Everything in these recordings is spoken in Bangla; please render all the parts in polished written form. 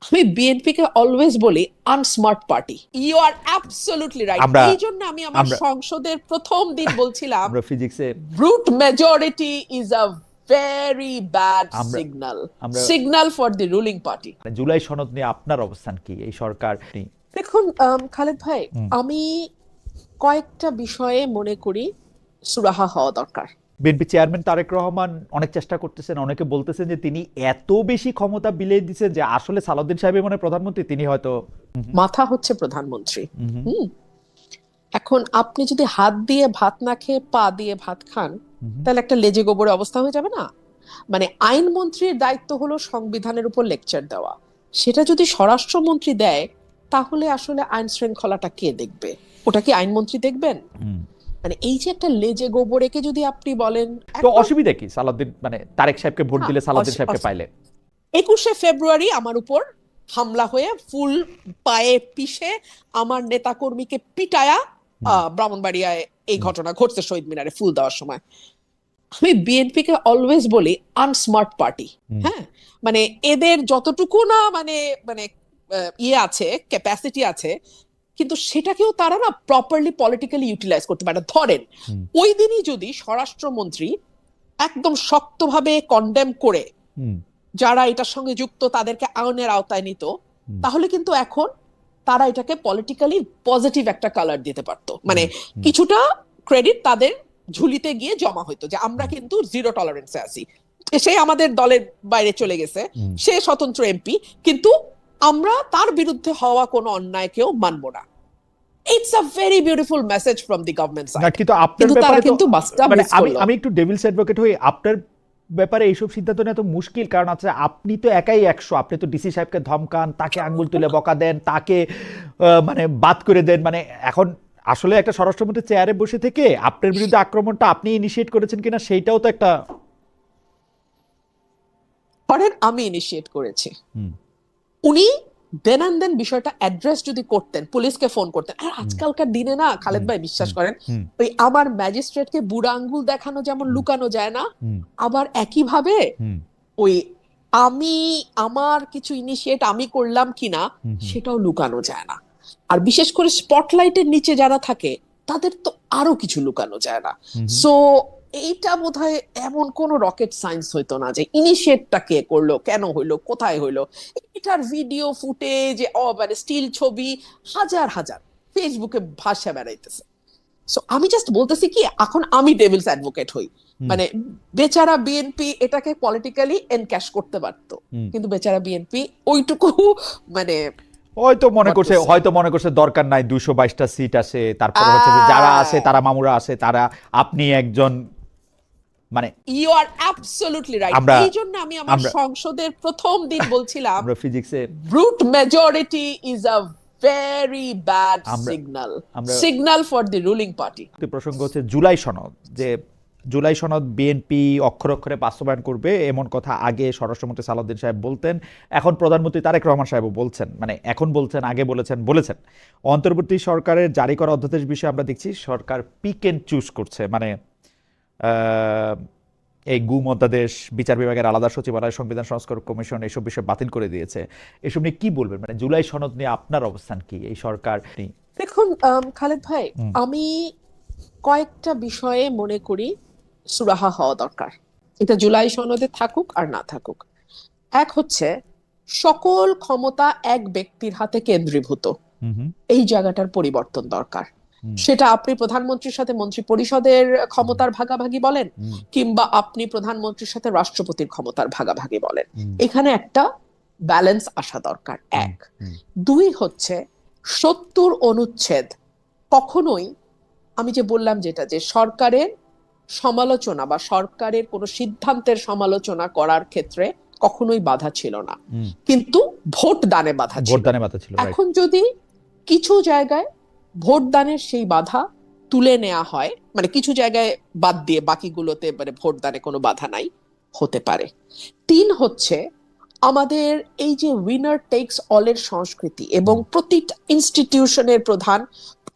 আমি বিএনপি কে অলওয়েজ বলি unsmart party. You are absolutely right. এই জন্য আমি আমার সংসদের প্রথম দিন বলছিলাম আমরা ফিজিক্সে brute majority is a very bad signal for the ruling party. July সনদ নিয়ে আপনার অবস্থান কি? এই সরকার দেখুন খালেদ ভাই, আমি কয়েকটা বিষয়ে মনে করি সুরাহা হওয়া দরকার। বিএনপি চেয়ারম্যান তারেক রহমান অনেক চেষ্টা করতেছেন, অনেকে বলতেছেন যে তিনি এত বেশি ক্ষমতা বিলিয়ে দিচ্ছেন যে আসলে সালাউদ্দিন সাহেব মানে প্রধানমন্ত্রী, তিনি হয়তো মাথা হচ্ছে প্রধানমন্ত্রী। এখন আপনি যদি হাত দিয়ে ভাত না খেয়ে পা দিয়ে ভাত খান, তাহলে একটা লেজে গোবরে অবস্থা হয়ে যাবে না? মানে আইনমন্ত্রীর দায়িত্ব হলো সংবিধানের উপর লেকচার দেওয়া, সেটা যদি স্বরাষ্ট্রমন্ত্রী দেয় তাহলে আসলে আইন শৃঙ্খলাটা কে দেখবে? ওটা কি আইনমন্ত্রী দেখবেন? মানে এই যে একটা লেজে গোবরেকে যদি আপনি বলেন, তো অসুবিধা কি? সালাউদ্দিন মানে তারেক সাহেবকে ভোট দিলে সালাউদ্দিন সাহেবকে পাইলে 21শে ফেব্রুয়ারি আমার উপর হামলা হয়ে ফুল পায়ে পিষে আমার নেতাকর্মীকে পিটায়া ব্রাহ্মণবাড়িয়ায় এই ঘটনা ঘটছে শহীদ মিনারে ফুল দেওয়ার সময়। আমি বিএনপি কে অলওয়েজ বলি আনস্মার্ট পার্টি। হ্যাঁ, মানে এদের যতটুকু না মানে মানে ইয়ে আছে, ক্যাপাসিটি আছে, কিন্তু সেটাকেও তারা না প্রপারলি পলিটিক্যালি ইউটিলাইজ করতে পারে না। ধরেন ওই দিনই যদি স্বরাষ্ট্রমন্ত্রী একদম শক্তভাবে কন্ডেম করে যারা এটার সঙ্গে যুক্ত তাদেরকে আইনের আওতায় নিত, তাহলে কিন্তু এখন তারা এটাকে পলিটিক্যালি পজিটিভ একটা কালার দিতে পারতো। মানে কিছুটা ক্রেডিট তাদের ঝুলিতে গিয়ে জমা হইতো যে আমরা কিন্তু জিরো টলারেন্সে আছি। সে আমাদের দলের বাইরে চলে গেছে, সে স্বতন্ত্র এমপি, কিন্তু আমরা তার বিরুদ্ধে হওয়া কোনো অন্যায়কেও মানব না। It's a very beautiful message from the government side. কিন্তু আপনার ব্যাপারে কিন্তু মানে আমি একটু ডেভিলস অ্যাডভোকেট হই, আপনার ব্যাপারে এইসব সিদ্ধান্ত নেওয়া তো মুশকিল, কারণ আছে আপনি তো একাই 100, আপনি তো ডিসি সাহেবকে ধমকান, তাকে আঙ্গুল তুলে বকা দেন, তাকে মানে বাদ করে দেন। মানে এখন আসলে একটা স্বরাষ্ট্রমন্ত্রী চেয়ারে বসে থেকে আপনার বিরুদ্ধে আক্রমণটা আপনি ইনিশিয়েট করেছেন কিনা সেইটাও তো একটা আমি ইনিশিয়েট করেছি। উনি দেন অ্যান্ড দেন বিষয়টা অ্যাড্রেস যদি করতেন, পুলিশকে ফোন করতেন। আর আজকালকার দিনে না খালেদ ভাই, বিশ্বাস করেন, ওই আমার ম্যাজিস্ট্রেটকে বুড়া আঙ্গুল দেখানো যেমন লুকানো যায় না, আবার একইভাবে ওই আমি আমার কিছু ইনিশিয়েট আমি করলাম কিনা সেটাও লুকানো যায় না। আর বিশেষ করে স্পটলাইটের নিচে যারা থাকে তাদের তো আরো কিছু লুকানো যায় না। সো এইটা বোধহয় এমন কোন রকেট সায়েন্স হইতো না যে ইনিশিয়েটটা কে করলো, কেন হইলো, কোথায় হইলো। এটার ভিডিও ফুটেজ, মানে স্টিল ছবি হাজার হাজার ফেসবুকে ভাষা বেড়াইতেছে। সো আমি জাস্ট বলতেছি কি, এখন আমি ডেভিলস অ্যাডভোকেট হই, মানে বেচারা বিএনপি এটাকে পলিটিক্যালি এনক্যাশ করতে পারতো, কিন্তু বেচারা বিএনপি ওইটুকু মানে হয়তো মনে করছে দরকার নাই, 222টা সিট আছে, তারপরে হচ্ছে যে যারা আছে তারা মামুরা আছে, তারা আপনি একজন, মানে ইউ আর অ্যাবসলিউটলি রাইট। এই জন্য আমি আমার সংসদের প্রথম দিন বলছিলাম আমরা ফিজিক্সে brute majority is a very bad signal for the ruling party. প্রসঙ্গ হচ্ছে জুলাই সনদ, যে জুলাই সনদ বিএনপি অক্ষরে অক্ষরে বাস্তবায়ন করবে এমন কথা আগে স্বরাষ্ট্রমন্ত্রী সালাউদ্দিন সাহেব বলতেন, এখন প্রধানমন্ত্রী তারেক রহমান সাহেবও বলছেন। মানে এখন বলছেন, আগে বলেছেন। অন্তর্বর্তী সরকারের জারি করা অধ্যাদেশ বিষয়ে আমরা দেখছি সরকার পিক এন্ড চুজ করছে। মানে এই গুম অধ্যাদেশ, বিচার বিভাগের আলাদা সচিবালয়, সংবিধান সংস্কার কমিশন এইসব বিষয় বাতিল করে দিয়েছে। এসব নিয়ে কি বলবেন? মানে জুলাই সনদ নিয়ে আপনার অবস্থান কি? এই সরকার দেখুন খালেদ ভাই, আমি কয়েকটা বিষয়ে মনে করি সুরাহা হওয়া দরকার। এটা জুলাই সনদে থাকুক আর না থাকুক। এক হচ্ছে সকল ক্ষমতা এক ব্যক্তির হাতে কেন্দ্রীভূত, এই জায়গাটার পরিবর্তন দরকার। সেটা আপনি প্রধানমন্ত্রীর সাথে মন্ত্রী পরিষদের ক্ষমতার ভাগাভাগি বলেন, কিংবা আপনি প্রধানমন্ত্রীর সাথে রাষ্ট্রপতির ক্ষমতার ভাগাভাগি বলেন, এখানে একটা ব্যালেন্স আসা দরকার। এক। দুই হচ্ছে 70 অনুচ্ছেদ কখনোই, আমি যে বললাম যেটা, যে সরকারের সমালোচনা বা সরকারের কোনো সিদ্ধান্তের সমালোচনা করার ক্ষেত্রে কখনোই বাধা ছিল না, কিন্তু ভোট দানে বাধা ছিল। এখন যদি কিছু জায়গায় ভোট দানের সেই বাধা তুলে নেওয়া হয়, মানে কিছু জায়গায় বাদ দিয়ে বাকিগুলোতে মানে ভোট দানে কোনো বাধা নাই, হতে পারে। তিন হচ্ছে আমাদের এই যে উইনার টেকস অলের সংস্কৃতি, এবং প্রতিটা ইনস্টিটিউশনের প্রধান,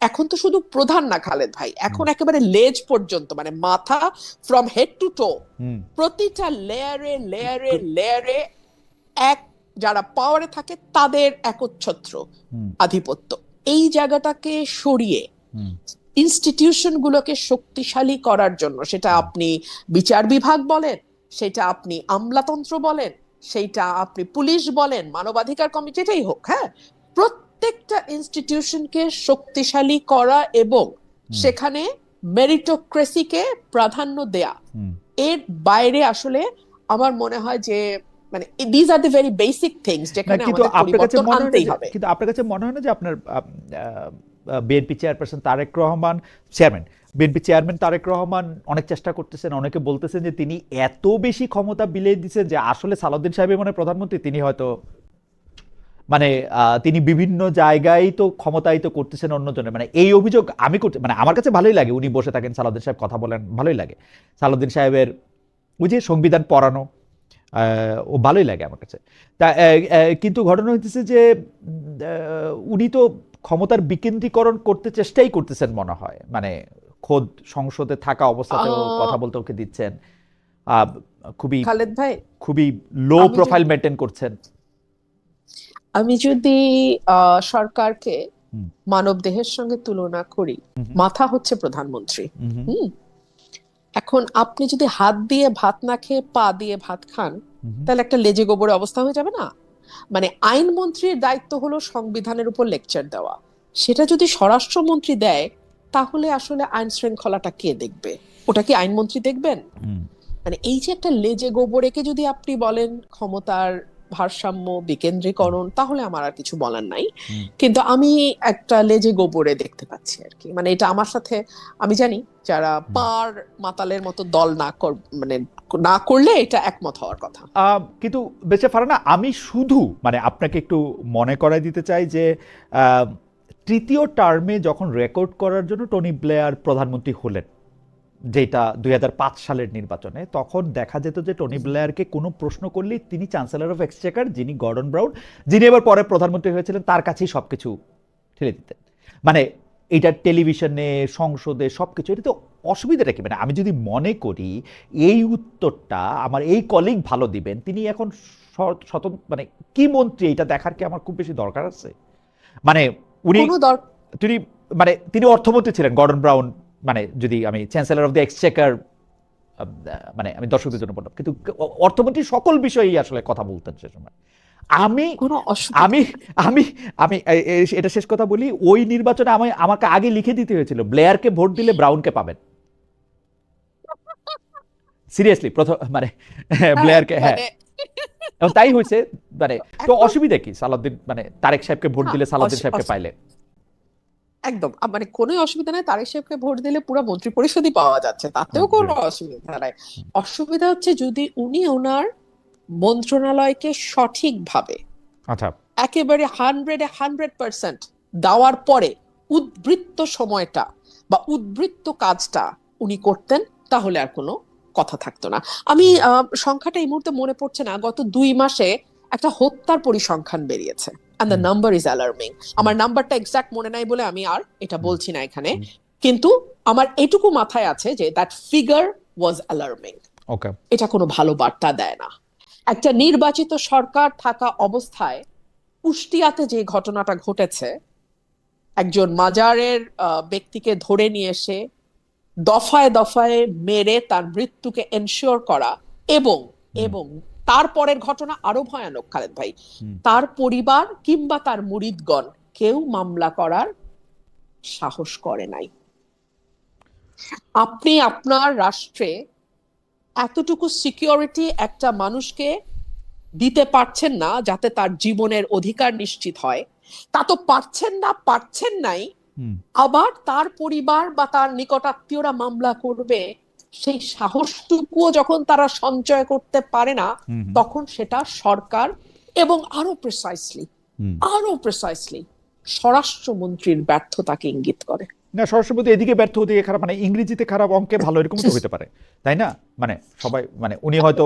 এখন তো শুধু প্রধান না খালেদ ভাই, এখন একেবারে লেজ পর্যন্ত, মানে মাথা ফ্রম হেড টু টো, প্রতিটা লেয়ারে লেয়ারে লেয়ারে এক যারা পাওয়ারে থাকে তাদের একচ্ছত্র আধিপত্য, এই জায়গাটাকে সরিয়ে ইনস্টিটিউশন গুলোকে শক্তিশালী করার জন্য, সেটা আপনি বিচার বিভাগ বলেন, সেটা আপনি আমলাতন্ত্র বলেন, সেটা আপনি পুলিশ বলেন, মানবাধিকার কমিটি, যেটাই হোক, হ্যাঁ, প্রত্যেকটা ইনস্টিটিউশনকে শক্তিশালী করা এবং সেখানে মেরিটোক্রেসিকে প্রাধান্য দেয়া, এর বাইরে আসলে আমার মনে হয় যে মানে this are the very basic things যেখানে আমাদের পরিবর্তন আনতেই হবে। কিন্তু আপনার কাছে মনে হয় না যে আপনার BNP chairperson Tarek Rahman, chairman, BNP chairman Tarek Rahman অনেক চেষ্টা করতেছেন, অনেকে বলতেছেন যে তিনি এত বেশি ক্ষমতা বিলিয়ে দিচ্ছেন যে আসলে সালাউদ্দিন সাহেব মানে প্রধানমন্ত্রী, তিনি হয়তো মানে তিনি বিভিন্ন জায়গায় তো ক্ষমতায়িত করতেছেন অন্যজনের, মানে এই অভিযোগ আমি করতে, মানে আমার কাছে ভালোই লাগে উনি বসে থাকেন, সালাউদ্দিন সাহেব কথা বলেন, ভালোই লাগে সালাউদ্দিন সাহেবের ওই যে সংবিধান পড়ানো, ও ভালোই লাগে আমার কাছে। তা কিন্তু ঘটনা হইতেছে যে উনি তো ক্ষমতার বিকেন্দ্রীকরণ করতে চেষ্টাই করতেছেন মনে হয়, মানে খোদ সংসদে থাকা অবস্থাতেও কথা বলতে ওকে দিচ্ছেন, খুবই খালেদ ভাই খুবই লো প্রোফাইল মেনটেন করছেন। আমি যদি সরকারকে মানব দেহের সঙ্গে তুলনা করি, মাথা হচ্ছে প্রধানমন্ত্রী। এখন আপনি যদি হাত দিয়ে ভাত না খেয়ে পা দিয়ে ভাত খান, তাহলে একটা লেজে গোবরে অবস্থা হয়ে যাবে না? মানে আইনমন্ত্রীর দায়িত্ব হলো সংবিধানের উপর লেকচার দেওয়া, সেটা যদি স্বরাষ্ট্রমন্ত্রী দেয় তাহলে আসলে আইন শৃঙ্খলাটা কে দেখবে? ওটা কি আইনমন্ত্রী দেখবেন? মানে এই যে একটা লেজে গোবরেকে যদি আপনি বলেন ক্ষমতার ভারসাম্য বিকেন্দ্রীকরণ, তাহলে আমার আর কিছু বলার নাই। কিন্তু আমি একটা লেজে গোবরে দেখতে পাচ্ছি আর কি, মানে এটা আমার সাথে, আমি জানি যারা পার মাতালের মতো দল মানে না করলে এটা একমত হওয়ার কথা। কিন্তু বেঁচে ফারানা, আমি শুধু মানে আপনাকে একটু মনে করাই দিতে চাই যে তৃতীয় টার্মে যখন রেকর্ড করার জন্য টনি ব্লেয়ার প্রধানমন্ত্রী হলেন, যেটা 2005 সালের নির্বাচনে, তখন দেখা যেত যে টনি ব্লেয়ারকে কোনো প্রশ্ন করলেই তিনি চ্যান্সেলর অফ এক্সচেকার, যিনি গর্ডন ব্রাউন, যিনি এবার পরে প্রধানমন্ত্রী হয়েছিলেন, তার কাছেই সবকিছু ঠেলে দিতেন। মানে এটা টেলিভিশনে, সংসদে, সবকিছু, এটা তো অসুবিধাটা কি? মানে আমি যদি মনে করি এই উত্তরটা আমার এই কলিগ ভালো দিবেন, তিনি এখন স্বতন্ত্র মানে কি মন্ত্রী, এটা দেখার কি আমার খুব বেশি দরকার আছে? মানে তিনি অর্থমন্ত্রী ছিলেন গর্ডন ব্রাউন, মানে যদি আমি চ্যান্সেলর অফ দ্য এক্সচেকার, মানে আমি দর্শকদের জন্য বললাম, কিন্তু অর্থমন্ত্রী সকল বিষয়েই আসলে কথা বলতেন সে সময়। আমি আমি আমি আমি এটা শেষ কথা বলি, ওই নির্বাচনে আমাকে আগে লিখে দিতে হয়েছিল ব্লেয়ারকে ভোট দিলে ব্রাউনকে পাবেন। সিরিয়াসলি, প্রথম মানে ব্লেয়ারকে, হ্যাঁ, এবং তাই হয়েছে। মানে তো অসুবিধা কি সালাউদ্দিন, মানে তারেক সাহেবকে ভোট দিলে সালাউদ্দিন সাহেবকে পাইলে? একদম, মানে কোনো অসুবিধা নাই, তারেক সাহেবকে ভোট দিলে পুরো মন্ত্রী পরিষদই পাওয়া যাচ্ছে, তাতেও কোনো অসুবিধা নাই। অসুবিধা হচ্ছে যদি উনি ওনার মন্ত্রণালয়কে সঠিকভাবে, আচ্ছা, একেবারে 100% দেওয়ার পরে উদ্বৃত্ত সময়টা বা উদ্বৃত্ত কাজটা উনি করতেন, তাহলে আর কোনো কথা থাকতো না। আমি সংখ্যাটা এই মুহূর্তে মনে পড়ছে না, গত 2 মাসে একটা হত্যার পরিসংখ্যান বেরিয়েছে, and the number is alarming. আমার নাম্বারটা এক্সাক্ট মনে নাই বলে আমি আর এটা বলছি না এখানে, কিন্তু আমার এটুকু মাথায় আছে যে that figure was alarming. Okay. এটা কোনো ভালো বার্তা দেয় না। একটা নির্বাচিত সরকার থাকা অবস্থায় কুষ্টিয়াতে যে ঘটনাটা ঘটেছে, একজন মাজারের ব্যক্তিকে ধরে নিয়ে এসে দফায় দফায় মেরে তার মৃত্যুকে এনশিওর করা, এবং তারপরের ঘটনা আরো ভয়ানক খালেদ ভাই, তার পরিবার কিংবা তার মুরিদগণ কেউ মামলা করার সাহস করে নাই। আপনি আপনার রাষ্ট্রে এতটুকু সিকিউরিটি একটা মানুষকে দিতে পারছেন না যাতে তার জীবনের অধিকার নিশ্চিত হয়, তা তো পারছেন নাই, আবার তার পরিবার বা তার নিকটাত্মীয়রা মামলা করবে, সেই সাহসটুকুও যখন তারা সঞ্চয় করতে পারে না, তখন সেটা সরকার এবং আরো প্রিসাইসলি স্বরাষ্ট্রমন্ত্রীর ব্যর্থতাকে ইঙ্গিত করে। না, স্বরাষ্ট্রমন্ত্রী এদিকে ব্যর্থ, ওদিকে খারাপ, মানে ইংরেজিতে খারাপ, অঙ্কে ভালো, এরকম তো হতে পারে, তাই না? মানে সবাই, মানে উনি হয়তো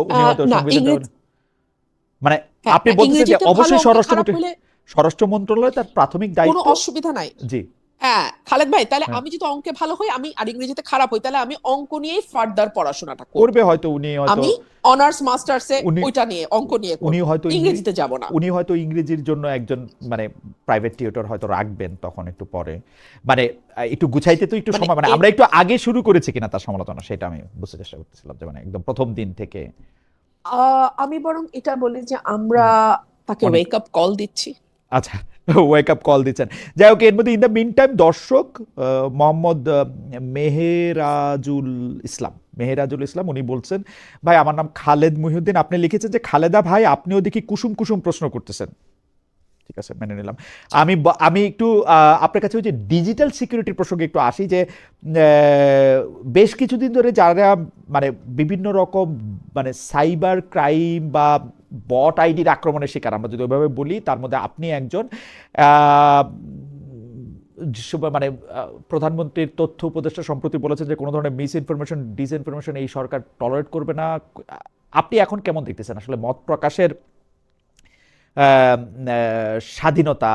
মানে আপনি বলতেছেন যে অবশ্যই স্বরাষ্ট্র মন্ত্রণালয় তার প্রাথমিক দায়িত্ব, কোনো অসুবিধা নাই। জি হ্যাঁ খালেদ ভাই, তাহলে আমি যদি অঙ্কে ভালো হই, আমি আর ইংরেজিতে খারাপ হই, তাহলে আমি অঙ্ক নিয়েই ফার্দার পড়াশোনাটা করবে হয়তো উনি, হয়তো আমি অনার্স মাস্টার্সে উনি- ওইটা নিয়ে অঙ্ক নিয়ে করব। উনি হয়তো ইংরেজিতে যাব না। উনি হয়তো ইংরেজির জন্য একজন মানে প্রাইভেট টিউটর হয়তো রাখবেন তখন একটু পরে, মানে একটু গুছাইতে তো একটু মানে সময়, মানে আমরা একটু আগে শুরু করেছি কিনা তার সমালোচনা, সেটা আমি বুঝতে চেষ্টা করতেছিলাম, যে মানে একদম প্রথম দিন থেকে। আমি বরং এটা বলি যে আমরা তাকে অনেক- ওয়েক আপ কল দিচ্ছি। আচ্ছা, ওয়েক আপ কল দিচ্ছেন। যাই হোক, এর মধ্যে ইন দ্য মিন টাইম দর্শক মোহাম্মদ মেহেরাজুল ইসলাম উনি বলছেন, ভাই আমার নাম খালেদ মহিউদ্দিন, আপনি লিখেছেন যে খালেদা ভাই আপনিও দেখি কুসুম কুসুম প্রশ্ন করতেছেন। ঠিক আছে, মেনে নিলাম। আমি একটু আপনার কাছে ওই যে ডিজিটাল সিকিউরিটির প্রসঙ্গে একটু আসি, যে বেশ কিছুদিন ধরে যারা মানে বিভিন্ন রকম মানে সাইবার ক্রাইম বা বট আইডির আক্রমণের শিকার, আমরা যদি ওইভাবে বলি, তার মধ্যে আপনি একজন, মানে প্রধানমন্ত্রীর তথ্য উপদেষ্টা সম্প্রতি বলেছেন যে কোনো ধরনের মিস ইনফরমেশন ডিসইনফরমেশন এই সরকার টলারেট করবে না। আপনি এখন কেমন দেখতেছেন আসলে মত প্রকাশের স্বাধীনতা,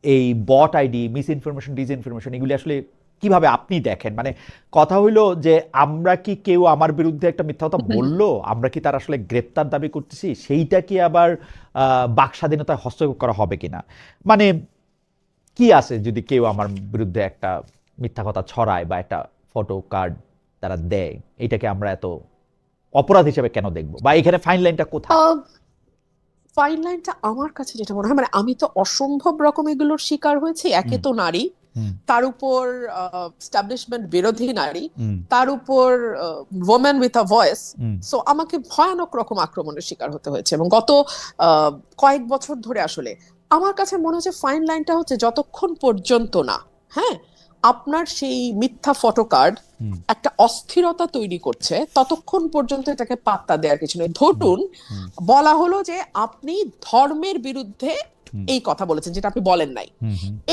এই bot ID, misinformation disinformation, এগুলি আসলে কিভাবে আপনি দেখেন? মানে কথা হইলো যে আমরা কি কেউ আমার বিরুদ্ধে একটা মিথ্যা কথা বললো, আমরা কি তার আসলে গ্রেপ্তার দাবি করতেছি, সেইটা কি আবার বাক স্বাধীনতায় হস্তক্ষেপ করা হবে কিনা? মানে কি আছে যদি কেউ আমার বিরুদ্ধে একটা মিথ্যা কথা ছড়ায় বা একটা ফটো কার্ড তারা দেয়, এটাকে আমরা এত অপরাধ হিসেবে কেন দেখবো, বা এখানে ফাইন লাইনটা কোথায়? ফাইন লাইনটা আমার কাছে যেটা মনে হয়, মানে আমি তো অসম্ভব রকম এগুলোর শিকার হয়েছি। একে তো নারী, তার উপর এস্টাবলিশমেন্ট বিরোধী নারী, তার উপর women with a voice. So আমাকে ভয়ানক রকম আক্রমণের শিকার হতে হয়েছে, এবং গত কয়েক বছর ধরে আসলে আমার কাছে মনে হচ্ছে ফাইন লাইনটা হচ্ছে যতক্ষণ পর্যন্ত না, হ্যাঁ, আপনার সেই মিথ্যা ফটো কার্ড একটা অস্থিরতা তৈরি করছে, ততক্ষণ পর্যন্ত এটাকে পাত্তা দেওয়ার কিছু নেই। ধরুন বলা হলো যে আপনি ধর্মের বিরুদ্ধে এই কথা বলেছেন, যেটা আপনি বলেন নাই,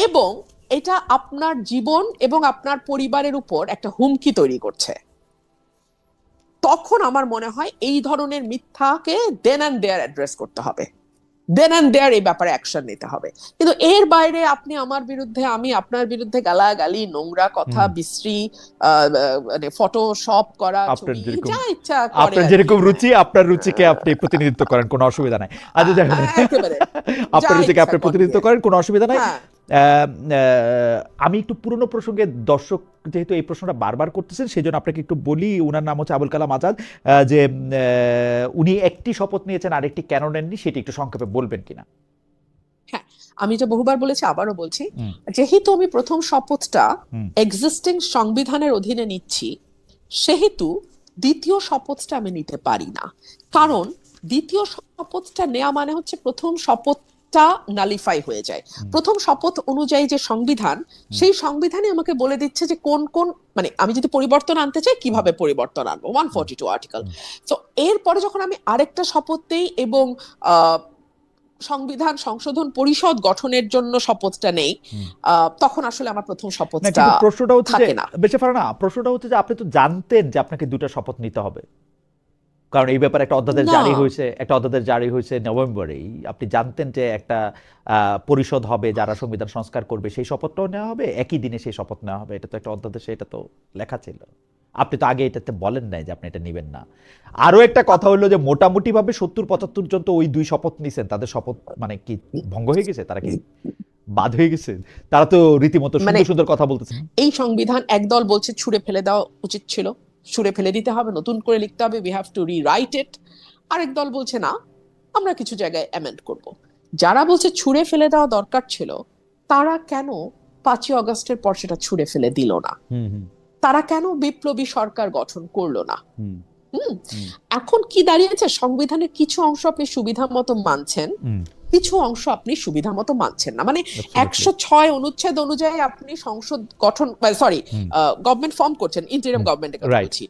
এবং এটা আপনার জীবন এবং আপনার পরিবারের উপর একটা হুমকি তৈরি করছে, তখন আমার মনে হয় এই ধরনের মিথ্যাকে দেন অ্যান্ড দেয়ার অ্যাড্রেস করতে হবে, দেন অ্যান্ড দেয়ার এই ব্যাপারে অ্যাকশন নিতে হবে। কিন্তু এর বাইরে আপনি আমার বিরুদ্ধে, আমি আপনার বিরুদ্ধে গালাগালি, নোংরা কথা, বিশ্রী মানে ফটোশপ করা আপনার ছবি, যেরকম যা ইচ্ছা করে আপনার আর কি। যেরকম রুচি, আপনার রুচিকে আপনি প্রতিনিধিত্ব করেন, কোনো অসুবিধা নাই। আচ্ছা, যাই হোক, একেবারে আপনার যা রুচিকে ইচ্ছা আপনি করেন। প্রতিনিধিত্ব করেন, কোনো অসুবিধা নাই। হ্যাঁ, আমি একটু পুরনো প্রসঙ্গে, দর্শক যেহেতু এই প্রশ্নটা বারবার করতেছেন, সেই জন্য আপনাকে একটু বলি। উনার নাম হচ্ছে আবুল কালাম আজাদ, যে উনি একটি শপথ নিয়েছেন, আরেকটি কেন নেননি, সেটি একটু সংক্ষেপে বলবেন কিনা? হ্যাঁ, আমি এটা বহুবার বলেছি, আবারও বলছি, যেহেতু আমি প্রথম শপথটা এক্সিস্টিং সংবিধানের অধীনে নিচ্ছি, সেহেতু দ্বিতীয় শপথটা আমি নিতে পারি না। কারণ দ্বিতীয় শপথটা নেওয়া মানে হচ্ছে প্রথম শপথটা নালিফাই হয়ে যায়। প্রথম শপথ অনুযায়ী যে সংবিধান, সেই সংবিধানে আমাকে বলে দিচ্ছে যে কোন কোন, মানে আমি যদি পরিবর্তন আনতে চাই কিভাবে পরিবর্তন আনবো, 142 আর্টিকেল। তো এরপরে যখন আমি আরেকটা শপথ নেই এবং সংবিধান সংশোধন পরিষদ গঠনের জন্য শপথটা নেই, তখন আসলে আমার প্রথম না, শপথটা কিন্তু প্রশ্নটা হচ্ছে যে থাকে না। বেঁচে পারে না, প্রশ্নটা হচ্ছে যে আপনি তো জানতেন যে আপনাকে দুটো শপথ নিতে হবে, কারণ এই ব্যাপারে একটা অধ্যাদেশ জারি হয়েছে নভেম্বরেই। আপনি জানতেন যে একটা পরিষদ হবে যারা সংবিধান সংস্কার করবে, সেই শপথটাও নেওয়া হবে, একই দিনে সেই শপথ নেওয়া হবে, এটা তো একটা অধ্যাদেশে, এটা তো লেখা ছিল। আপনি তো আগে এটাতে বলেন নাই যে আপনি এটা নেবেন না। আরো একটা কথা হলো যে মোটামুটি ভাবে 70-75 জন তো ওই দুই শপথ নিছেন, তাদের শপথ মানে কি ভঙ্গ হয়ে গেছে, তারা কি বাদ হয়ে গেছে? তারা তো রীতিমতো সুন্দর সুন্দর কথা বলতেছেন। এই সংবিধান একদল বলছে ছুঁড়ে ফেলে দেওয়া উচিত ছিল, ছুঁড়ে ফেলে দিতে হবে, নতুন করে লিখতে হবে, উই হ্যাভ টু রিরাইট ইট। আরেক দল বলছে না, আমরা কিছু জায়গায় অ্যামেন্ড করব। যারা বলছে ছুঁড়ে ফেলে দেওয়া দরকার ছিল, তারা কেন 5ই আগস্টের পর সেটা ছুঁড়ে ফেলে দিল না? তারা কেন বিপ্লবী সরকার গঠন করলো না? এখন কি দাঁড়িয়েছে, সংবিধানের কিছু অংশ আপনি সুবিধা মতো মানছেন, কিছু অংশ আপনি সুবিধা মতো মানছেন না। মানে 106 অনুচ্ছেদ অনুযায়ী আপনি সংসদ গঠন, সরি, গভর্নমেন্ট ফর্ম করছেন, ইন্টারিম গভর্নমেন্টের কথা বলছি,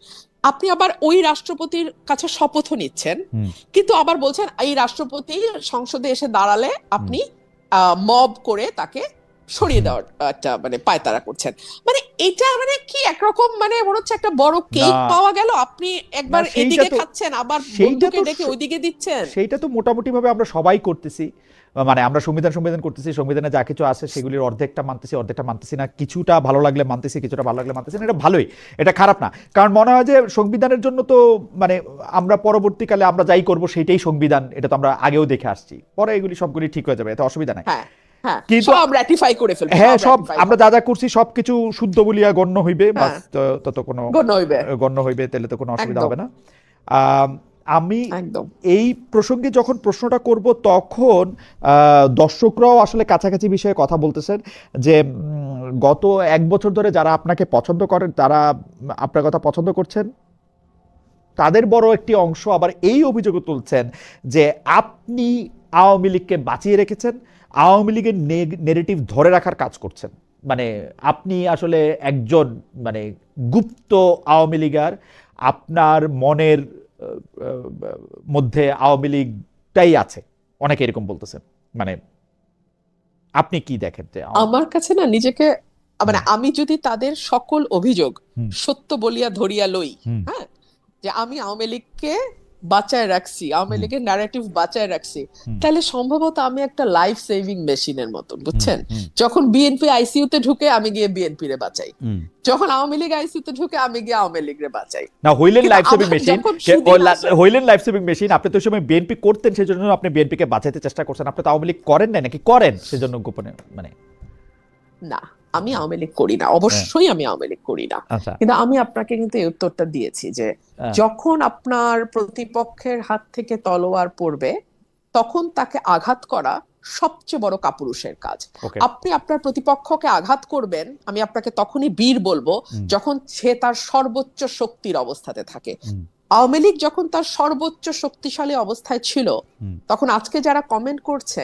আপনি আবার ওই রাষ্ট্রপতির কাছে শপথও নিচ্ছেন, কিন্তু আবার বলছেন এই রাষ্ট্রপতি সংসদে এসে দাঁড়ালে আপনি মব করে তাকে সরিয়ে দেওয়ার একটা মানে পায়তারা করছেন। মানে এটা মানে কি একরকম, মানে মনে হচ্ছে একটা বড় কেক পাওয়া গেল, আপনি একবার এদিকে খাচ্ছেন, আবার বন্ধুকে ডেকে ওইদিকে দিচ্ছেন। সেইটা তো মোটামুটি ভাবে আমরা সবাই করতেছি। মানে আমরা সংবিধান করতেছি, সংবিধানে যা কিছু আছে সেগুলির অর্ধেকটা মানতেছি না, কিছুটা ভালো লাগলে মানতেছি, কিছুটা ভালো লাগলে মানতেছি না, এটা ভালোই, এটা খারাপ না। কারণ মনে হয় যে সংবিধানের জন্য তো মানে আমরা পরবর্তীকালে আমরা যাই করব সেইটাই সংবিধান, এটা তো আমরা আগেও দেখে আসছি, পরে এগুলি সবগুলি ঠিক হয়ে যাবে, এতে অসুবিধা নাই। হ্যাঁ হ্যাঁ, কিন্তু সব রেটিফাই করে ফেলবো, হ্যাঁ, সব ratify আমরা হবে। যা যা করছি সবকিছু শুদ্ধ বলিয়া গণ্য হইবে, বাস হ্যাঁ, তত কোনো গণ্য হইবে। গণ্য হইবে, তাহলে তো কোনো অসুবিধা একদম হবে না। আম, আমি একদম। এই প্রসঙ্গে যখন প্রশ্নটা করব তখন দর্শকরাও আসলে কাছাকাছি বিষয়ে কথা বলতেছেন যে গত 1 বছর ধরে যারা আপনাকে পছন্দ করেন, তারা আপনার কথা পছন্দ করছেন, তাদের বড় একটি অংশ আবার এই অভিযোগ তুলছেন যে আপনি আওয়ামী লীগকে বাঁচিয়ে রেখেছেন, আওয়ামী লীগের নেগেটিভ ধরে রাখার কাজ করছেন, মানে আপনি আসলে একজন মানে গুপ্ত আওয়ামী লীগার, আপনার মনের মধ্যে আওয়ামী লীগটাই আছে, অনেকে এরকম বলতেছেন। মানে আপনি কি দেখেন যে আমার কাছে না নিজেকে, মানে আমি যদি তাদের সকল অভিযোগ হুম, সত্য বলিয়া ধরিয়া লই, হুম, হ্যাঁ, যে আমি আওয়ামী লীগকে বাঁচায় রাখছি, আওয়ামী হুম, লীগের ন্যারেটিভ বাঁচায় রাখছি, হুম, তাহলে সম্ভবত আমি একটা লাইফ সেভিং মেশিনের মতো, হুম, বুঝছেন? হুম, যখন বিএনপি আইসিইউতে ঢুকে আমি গিয়ে বিএনপি রে বাঁচাই, হুম। যখন আওয়ামী লীগ আইসিইউতে ঢুকে আমি গিয়ে আওয়ামী লীগ রে বাঁচাই। না, হইলেন কিন্তু লাইফ সেভিং আমার মেশিন, যখন সুদিন আসে, হইলেন লাইফ সেভিং মেশিন, আপনি তো ওই সময় বিএনপি করতেন, সেজন্য আপনি বিএনপিকে বাঁচাইতে চেষ্টা করছেন, আপনি তো আওয়ামী লীগ করেন নাই নাকি করেন সেজন্য গোপনে মানে? না, আমি আওয়ামী লীগ করি না, অবশ্যই আমি আওয়ামী লীগ করি না। আচ্ছা, কিন্তু আমি আপনাকে কিন্তু এই উত্তরটা দিয়েছি যে হ্যাঁ, যখন আপনার প্রতিপক্ষের হাত থেকে তলোয়ার পড়বে, তখন তাকে আঘাত করা সবচেয়ে বড় কাপুরুষের কাজ। ওকে, আপনি আপনার প্রতিপক্ষকে আঘাত করবেন, আমি আপনাকে তখনই বীর বলবো যখন সে তার সর্বোচ্চ শক্তির অবস্থাতে থাকে। আওয়ামী লীগ যখন তার সর্বোচ্চ শক্তিশালী অবস্থায় ছিল, তখন আজকে যারা কমেন্ট করছে